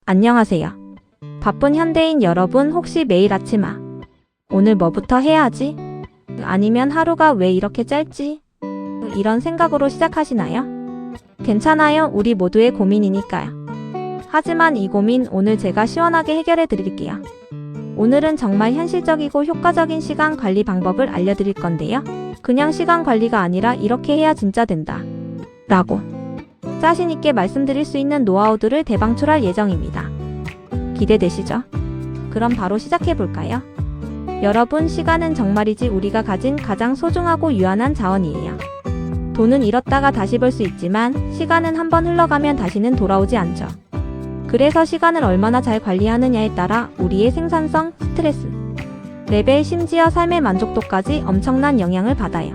안녕하세요. 바쁜 현대인 여러분 혹시 매일 아침 오늘 뭐부터 해야 하지? 아니면 하루가 왜 이렇게 짧지? 이런 생각으로 시작하시나요? 괜찮아요. 우리 모두의 고민이니까요. 하지만 이 고민 오늘 제가 시원하게 해결해 드릴게요. 오늘은 정말 현실적이고 효과적인 시간 관리 방법을 알려드릴 건데요. 그냥 시간 관리가 아니라 이렇게 해야 진짜 된다 라고 자신있게 말씀드릴 수 있는 노하우들을 대방출할 예정입니다. 기대되시죠? 그럼 바로 시작해볼까요? 여러분, 시간은 정말이지 우리가 가진 가장 소중하고 유한한 자원이에요. 돈은 잃었다가 다시 벌 수 있지만 시간은 한번 흘러가면 다시는 돌아오지 않죠. 그래서 시간을 얼마나 잘 관리하느냐에 따라 우리의 생산성, 스트레스, 레벨, 심지어 삶의 만족도까지 엄청난 영향을 받아요.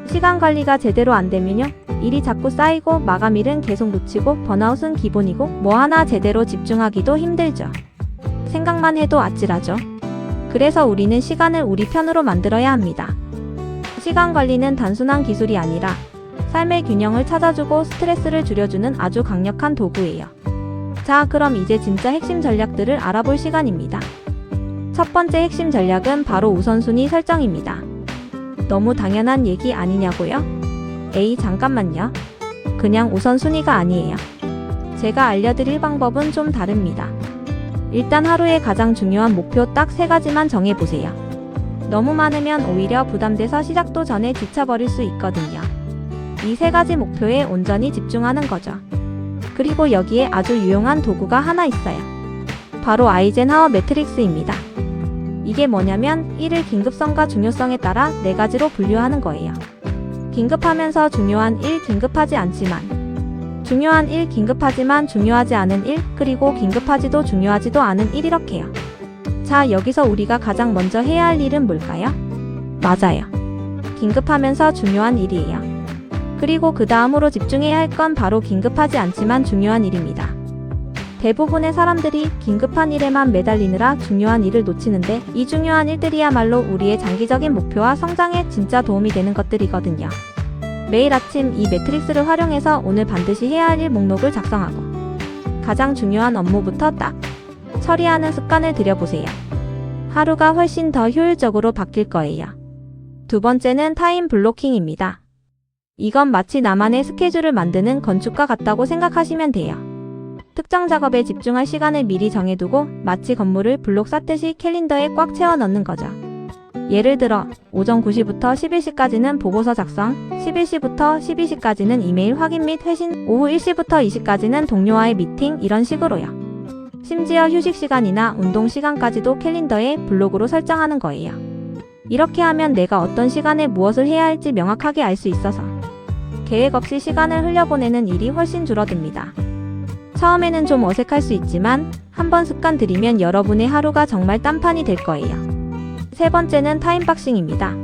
시간 관리가 제대로 안 되면요, 일이 자꾸 쌓이고 마감일은 계속 놓치고 번아웃은 기본이고 뭐 하나 제대로 집중하기도 힘들죠. 생각만 해도 아찔하죠. 그래서 우리는 시간을 우리 편으로 만들어야 합니다. 시간 관리는 단순한 기술이 아니라 삶의 균형을 찾아주고 스트레스를 줄여주는 아주 강력한 도구예요. 자, 그럼 이제 진짜 핵심 전략들을 알아볼 시간입니다. 첫 번째 핵심 전략은 바로 우선순위 설정입니다. 너무 당연한 얘기 아니냐고요? 에이, 잠깐만요. 그냥 우선순위가 아니에요. 제가 알려드릴 방법은 좀 다릅니다. 일단 하루에 가장 중요한 목표 딱 3가지만 정해보세요. 너무 많으면 오히려 부담돼서 시작도 전에 지쳐버릴 수 있거든요. 이 3가지 목표에 온전히 집중하는 거죠. 그리고 여기에 아주 유용한 도구가 하나 있어요. 바로 아이젠하워 매트릭스입니다. 이게 뭐냐면 일을 긴급성과 중요성에 따라 4가지로 분류하는 거예요. 긴급하면서 중요한 일, 긴급하지 않지만 중요한 일, 긴급하지만 중요하지 않은 일, 그리고 긴급하지도 중요하지도 않은 일, 이렇게요. 자, 여기서 우리가 가장 먼저 해야 할 일은 뭘까요? 맞아요. 긴급하면서 중요한 일이에요. 그리고 그 다음으로 집중해야 할 건 바로 긴급하지 않지만 중요한 일입니다. 대부분의 사람들이 긴급한 일에만 매달리느라 중요한 일을 놓치는데 이 중요한 일들이야말로 우리의 장기적인 목표와 성장에 진짜 도움이 되는 것들이거든요. 매일 아침 이 매트릭스를 활용해서 오늘 반드시 해야 할 일 목록을 작성하고 가장 중요한 업무부터 딱 처리하는 습관을 들여보세요. 하루가 훨씬 더 효율적으로 바뀔 거예요. 두 번째는 타임 블로킹입니다. 이건 마치 나만의 스케줄을 만드는 건축과 같다고 생각하시면 돼요. 특정 작업에 집중할 시간을 미리 정해두고 마치 건물을 블록 쌓듯이 캘린더에 꽉 채워 넣는 거죠. 예를 들어 오전 9시부터 11시까지는 보고서 작성, 11시부터 12시까지는 이메일 확인 및 회신, 오후 1시부터 2시까지는 동료와의 미팅, 이런 식으로요. 심지어 휴식 시간이나 운동 시간까지도 캘린더에 블록으로 설정하는 거예요. 이렇게 하면 내가 어떤 시간에 무엇을 해야 할지 명확하게 알 수 있어서 계획 없이 시간을 흘려보내는 일이 훨씬 줄어듭니다. 처음에는 좀 어색할 수 있지만 한번 습관 들이면 여러분의 하루가 정말 딴판이 될 거예요. 세 번째는 타임박싱입니다.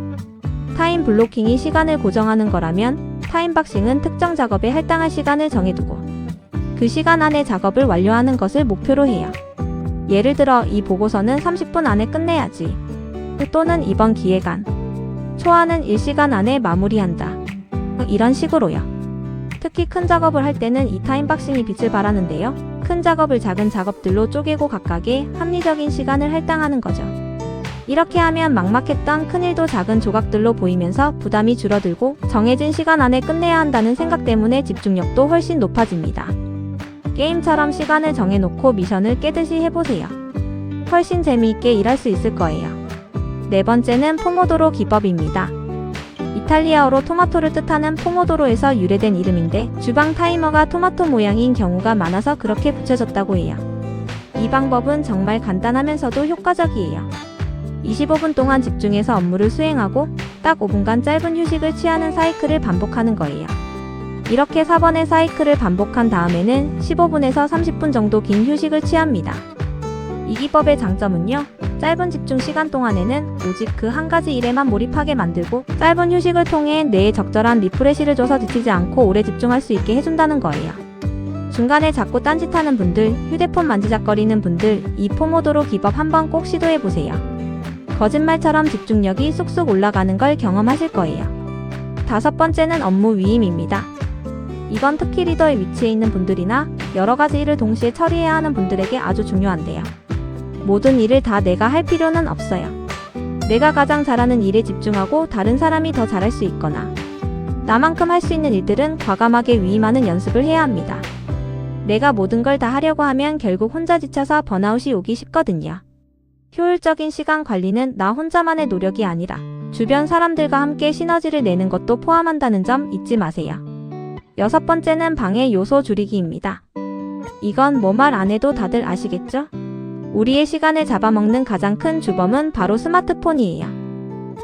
타임 블로킹이 시간을 고정하는 거라면 타임박싱은 특정 작업에 할당할 시간을 정해두고 그 시간 안에 작업을 완료하는 것을 목표로 해요. 예를 들어 이 보고서는 30분 안에 끝내야지, 또는 이번 기획안 초안은 1시간 안에 마무리한다, 이런 식으로요. 특히 큰 작업을 할 때는 이 타임박싱이 빛을 발하는데요. 큰 작업을 작은 작업들로 쪼개고 각각의 합리적인 시간을 할당하는 거죠. 이렇게 하면 막막했던 큰일도 작은 조각들로 보이면서 부담이 줄어들고 정해진 시간 안에 끝내야 한다는 생각 때문에 집중력도 훨씬 높아집니다. 게임처럼 시간을 정해놓고 미션을 깨듯이 해보세요. 훨씬 재미있게 일할 수 있을 거예요. 네 번째는 포모도로 기법입니다. 이탈리아어로 토마토를 뜻하는 포모도로에서 유래된 이름인데 주방 타이머가 토마토 모양인 경우가 많아서 그렇게 붙여졌다고 해요. 이 방법은 정말 간단하면서도 효과적이에요. 25분 동안 집중해서 업무를 수행하고 딱 5분간 짧은 휴식을 취하는 사이클을 반복하는 거예요. 이렇게 4번의 사이클을 반복한 다음에는 15분에서 30분 정도 긴 휴식을 취합니다. 이 기법의 장점은요, 짧은 집중 시간 동안에는 오직 그 한 가지 일에만 몰입하게 만들고 짧은 휴식을 통해 뇌에 적절한 리프레시를 줘서 지치지 않고 오래 집중할 수 있게 해준다는 거예요. 중간에 자꾸 딴짓하는 분들, 휴대폰 만지작거리는 분들, 이 포모도로 기법 한번 꼭 시도해보세요. 거짓말처럼 집중력이 쑥쑥 올라가는 걸 경험하실 거예요. 다섯 번째는 업무 위임입니다. 이건 특히 리더의 위치에 있는 분들이나 여러 가지 일을 동시에 처리해야 하는 분들에게 아주 중요한데요. 모든 일을 다 내가 할 필요는 없어요. 내가 가장 잘하는 일에 집중하고 다른 사람이 더 잘할 수 있거나 나만큼 할 수 있는 일들은 과감하게 위임하는 연습을 해야 합니다. 내가 모든 걸 다 하려고 하면 결국 혼자 지쳐서 번아웃이 오기 쉽거든요. 효율적인 시간 관리는 나 혼자만의 노력이 아니라 주변 사람들과 함께 시너지를 내는 것도 포함한다는 점 잊지 마세요. 6번째는 방해 요소 줄이기입니다. 이건 뭐 말 안 해도 다들 아시겠죠? 우리의 시간을 잡아먹는 가장 큰 주범은 바로 스마트폰이에요.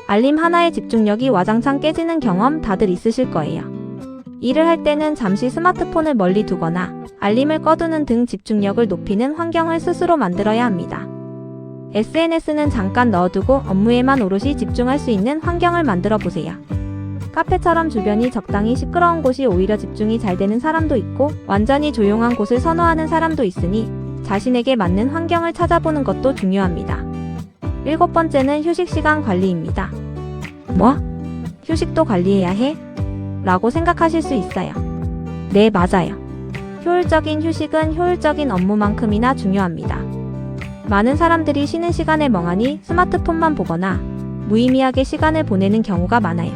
알림 하나에 집중력이 와장창 깨지는 경험 다들 있으실 거예요. 일을 할 때는 잠시 스마트폰을 멀리 두거나 알림을 꺼두는 등 집중력을 높이는 환경을 스스로 만들어야 합니다. SNS는 잠깐 넣어두고 업무에만 오롯이 집중할 수 있는 환경을 만들어 보세요. 카페처럼 주변이 적당히 시끄러운 곳이 오히려 집중이 잘 되는 사람도 있고 완전히 조용한 곳을 선호하는 사람도 있으니 자신에게 맞는 환경을 찾아보는 것도 중요합니다. 7번째는 휴식 시간 관리입니다. 뭐? 휴식도 관리해야 해? 라고 생각하실 수 있어요. 네, 맞아요. 효율적인 휴식은 효율적인 업무만큼이나 중요합니다. 많은 사람들이 쉬는 시간에 멍하니 스마트폰만 보거나 무의미하게 시간을 보내는 경우가 많아요.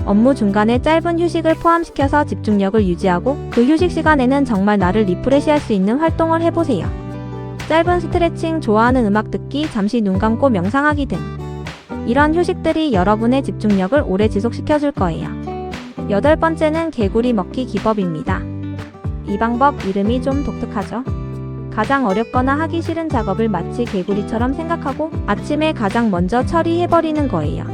업무 중간에 짧은 휴식을 포함시켜서 집중력을 유지하고 그 휴식 시간에는 정말 나를 리프레시할 수 있는 활동을 해보세요. 짧은 스트레칭, 좋아하는 음악 듣기, 잠시 눈 감고 명상하기 등 이런 휴식들이 여러분의 집중력을 오래 지속시켜줄 거예요. 8번째는 개구리 먹기 기법입니다. 이 방법 이름이 좀 독특하죠? 가장 어렵거나 하기 싫은 작업을 마치 개구리처럼 생각하고 아침에 가장 먼저 처리해버리는 거예요.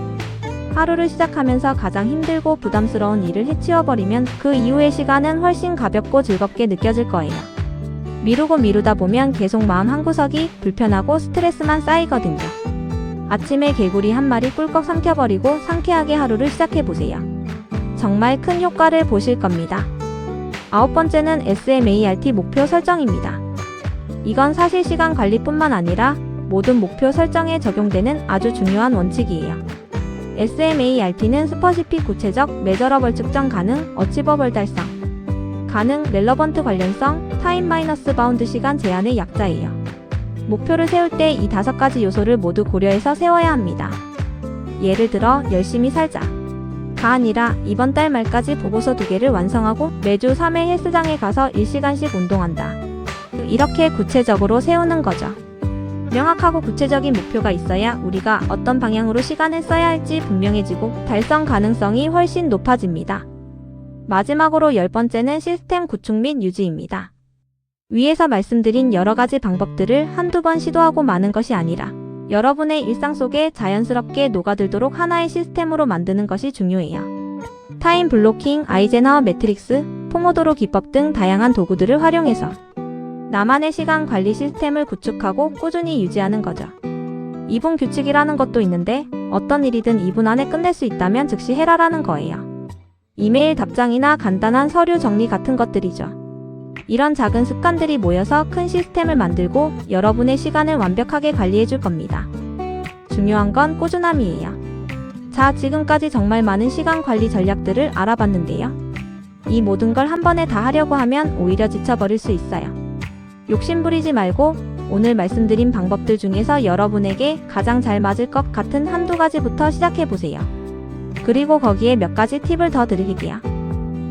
하루를 시작하면서 가장 힘들고 부담스러운 일을 해치워버리면 그 이후의 시간은 훨씬 가볍고 즐겁게 느껴질 거예요. 미루다 보면 계속 마음 한구석이 불편하고 스트레스만 쌓이거든요. 아침에 개구리 한 마리 꿀꺽 삼켜버리고 상쾌하게 하루를 시작해보세요. 정말 큰 효과를 보실 겁니다. 9번째는 SMART 목표 설정입니다. 이건 사실 시간 관리뿐만 아니라 모든 목표 설정에 적용되는 아주 중요한 원칙이에요. SMART는 스퍼시픽 구체적, 메저러블 측정 가능, 어치버블 달성 가능, 렐러번트 관련성, 타임 마이너스 바운드 시간 제한의 약자예요. 목표를 세울 때 이 5가지 요소를 모두 고려해서 세워야 합니다. 예를 들어 열심히 살자 가 아니라 이번 달 말까지 보고서 2개를 완성하고 매주 3회 헬스장에 가서 1시간씩 운동한다. 이렇게 구체적으로 세우는 거죠. 명확하고 구체적인 목표가 있어야 우리가 어떤 방향으로 시간을 써야 할지 분명해지고 달성 가능성이 훨씬 높아집니다. 마지막으로 10번째는 시스템 구축 및 유지입니다. 위에서 말씀드린 여러 가지 방법들을 한두 번 시도하고 마는 것이 아니라 여러분의 일상 속에 자연스럽게 녹아들도록 하나의 시스템으로 만드는 것이 중요해요. 타임 블로킹, 아이젠하워 매트릭스, 포모도로 기법 등 다양한 도구들을 활용해서 나만의 시간 관리 시스템을 구축하고 꾸준히 유지하는 거죠. 2분 규칙이라는 것도 있는데 어떤 일이든 2분 안에 끝낼 수 있다면 즉시 해라라는 거예요. 이메일 답장이나 간단한 서류 정리 같은 것들이죠. 이런 작은 습관들이 모여서 큰 시스템을 만들고 여러분의 시간을 완벽하게 관리해 줄 겁니다. 중요한 건 꾸준함이에요. 자, 지금까지 정말 많은 시간 관리 전략들을 알아봤는데요. 이 모든 걸 한 번에 다 하려고 하면 오히려 지쳐버릴 수 있어요. 욕심부리지 말고 오늘 말씀드린 방법들 중에서 여러분에게 가장 잘 맞을 것 같은 한두 가지부터 시작해보세요. 그리고 거기에 몇 가지 팁을 더 드릴게요.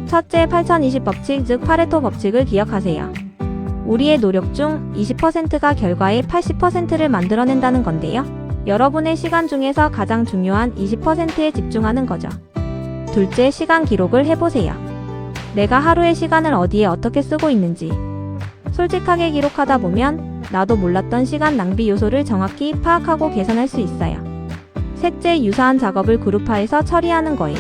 첫째, 8020 법칙, 즉 파레토 법칙을 기억하세요. 우리의 노력 중 20%가 결과의 80%를 만들어낸다는 건데요. 여러분의 시간 중에서 가장 중요한 20%에 집중하는 거죠. 둘째, 시간 기록을 해보세요. 내가 하루의 시간을 어디에 어떻게 쓰고 있는지 솔직하게 기록하다 보면 나도 몰랐던 시간 낭비 요소를 정확히 파악하고 개선할 수 있어요. 셋째, 유사한 작업을 그룹화해서 처리하는 거예요.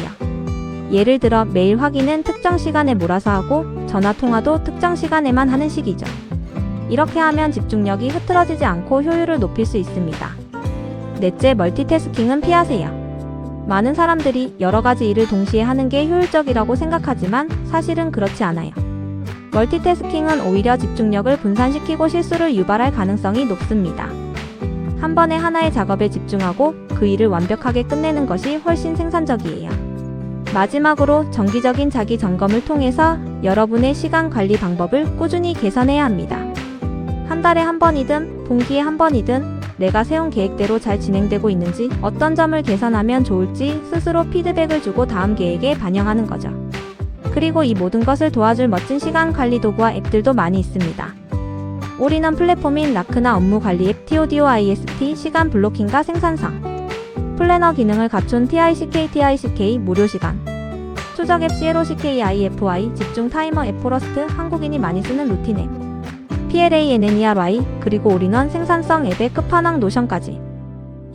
예를 들어 메일 확인은 특정 시간에 몰아서 하고 전화 통화도 특정 시간에만 하는 식이죠. 이렇게 하면 집중력이 흐트러지지 않고 효율을 높일 수 있습니다. 넷째, 멀티태스킹은 피하세요. 많은 사람들이 여러 가지 일을 동시에 하는 게 효율적이라고 생각하지만 사실은 그렇지 않아요. 멀티태스킹은 오히려 집중력을 분산시키고 실수를 유발할 가능성이 높습니다. 한 번에 하나의 작업에 집중하고 그 일을 완벽하게 끝내는 것이 훨씬 생산적이에요. 마지막으로 정기적인 자기 점검을 통해서 여러분의 시간 관리 방법을 꾸준히 개선해야 합니다. 한 달에 한 번이든 분기에 한 번이든 내가 세운 계획대로 잘 진행되고 있는지, 어떤 점을 개선하면 좋을지 스스로 피드백을 주고 다음 계획에 반영하는 거죠. 그리고 이 모든 것을 도와줄 멋진 시간 관리 도구와 앱들도 많이 있습니다. 올인원 플랫폼인 라크나 업무 관리 앱 TODOIST, 시간 블로킹과 생산성, 플래너 기능을 갖춘 TICK 무료 시간, 추적 앱 CLOCKIFY, 집중 타이머 앱 포러스트, 한국인이 많이 쓰는 루틴 앱 PLANNERY, 그리고 올인원 생산성 앱의 끝판왕 노션까지.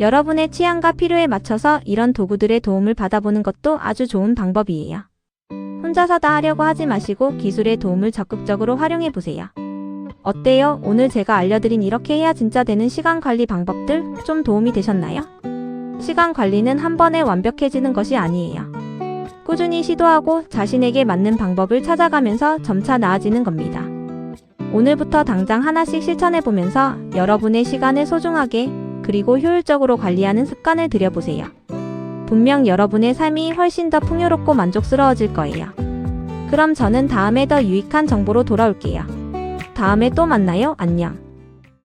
여러분의 취향과 필요에 맞춰서 이런 도구들의 도움을 받아보는 것도 아주 좋은 방법이에요. 혼자서 다 하려고 하지 마시고 기술의 도움을 적극적으로 활용해보세요. 어때요? 오늘 제가 알려드린 이렇게 해야 진짜 되는 시간 관리 방법들 좀 도움이 되셨나요? 시간 관리는 한 번에 완벽해지는 것이 아니에요. 꾸준히 시도하고 자신에게 맞는 방법을 찾아가면서 점차 나아지는 겁니다. 오늘부터 당장 하나씩 실천해보면서 여러분의 시간을 소중하게 그리고 효율적으로 관리하는 습관을 들여보세요. 분명 여러분의 삶이 훨씬 더 풍요롭고 만족스러워질 거예요. 그럼 저는 다음에 더 유익한 정보로 돌아올게요. 다음에 또 만나요. 안녕.